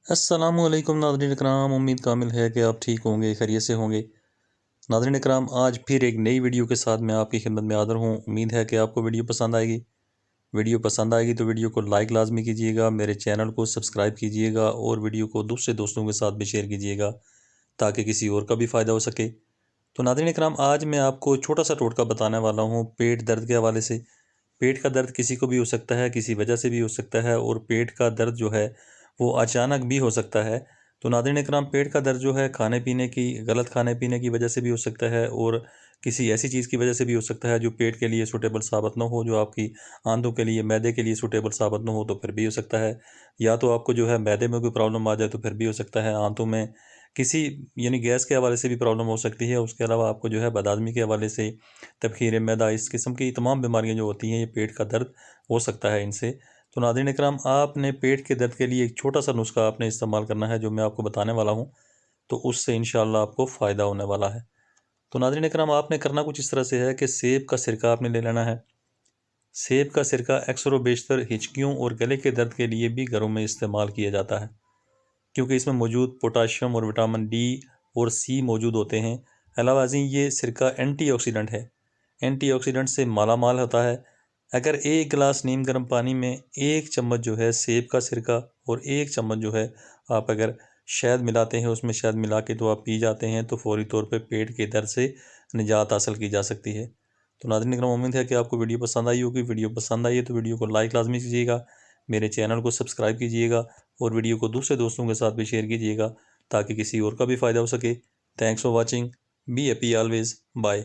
अस्सलामुअलैकुम नाज़रीन इकराम, उम्मीद कामिल है कि आप ठीक होंगे, खैरियत से होंगे। नाज़रीन इकराम, आज फिर एक नई वीडियो के साथ मैं आपकी खिदमत में हाज़िर हूँ। उम्मीद है कि आपको वीडियो पसंद आएगी। वीडियो पसंद आएगी तो वीडियो को लाइक लाजमी कीजिएगा, मेरे चैनल को सब्सक्राइब कीजिएगा और वीडियो को दूसरे दोस्तों के साथ भी शेयर कीजिएगा ताकि किसी और का भी फ़ायदा हो सके। तो नाज़रीन इकराम, आज मैं आपको छोटा सा टोटका बताने वाला हूँ पेट दर्द के हवाले से। पेट का दर्द किसी को भी हो सकता है, किसी वजह से भी हो सकता है और पेट का दर्द जो है वो अचानक भी हो सकता है। तो नाज़रीन इकराम, पेट का दर्द जो है खाने पीने की गलत खाने पीने की वजह से भी हो सकता है और किसी ऐसी चीज़ की वजह से भी हो सकता है जो पेट के लिए सूटेबल साबित ना हो, जो आपकी आंतों के लिए मैदे के लिए सूटेबल साबित ना हो तो फिर भी हो सकता है। या तो आपको जो है मैदे में कोई प्रॉब्लम आ जाए तो फिर भी हो सकता है। आंतों में किसी यानी गैस के हवाले से भी प्रॉब्लम हो सकती है। उसके अलावा आपको जो है बदहज़मी के हवाले से तबखीर मैदा, इस किस्म की तमाम बीमारियां जो होती हैं ये पेट का दर्द हो सकता है इनसे। तो नाज़रीन इकराम, आपने पेट के दर्द के लिए एक छोटा सा नुस्खा आपने इस्तेमाल करना है जो मैं आपको बताने वाला हूँ। तो उससे इंशाअल्लाह आपको फ़ायदा होने वाला है। तो नाज़रीन इकराम, आपने करना कुछ इस तरह से है कि सेब का सिरका आपने ले लेना है। सेब का सिरका अक्सर व बेशतर हिचकियों और गले के दर्द के लिए भी घरों में इस्तेमाल किया जाता है, क्योंकि इसमें मौजूद पोटाशियम और विटामिन डी और सी मौजूद होते हैं। अलावा अज़ीम ये सिरका एंटीऑक्सीडेंट है, एंटीऑक्सीडेंट से माला माल होता है। अगर एक गिलास नीम गर्म पानी में एक चम्मच जो है सेब का सिरका और एक चम्मच जो है आप अगर शहद मिलाते हैं, उसमें शहद मिला के तो आप पी जाते हैं तो फौरी तौर पे पेट के दर्द से निजात हासिल की जा सकती है। तो नाज़रीन इकराम, उम्मीद है कि आपको वीडियो पसंद आई होगी। वीडियो पसंद आई है तो वीडियो को लाइक लाजमी कीजिएगा, मेरे चैनल को सब्सक्राइब कीजिएगा और वीडियो को दूसरे दोस्तों के साथ भी शेयर कीजिएगा ताकि किसी और का भी फ़ायदा हो सके। Thanks for watching, be happy always, bye.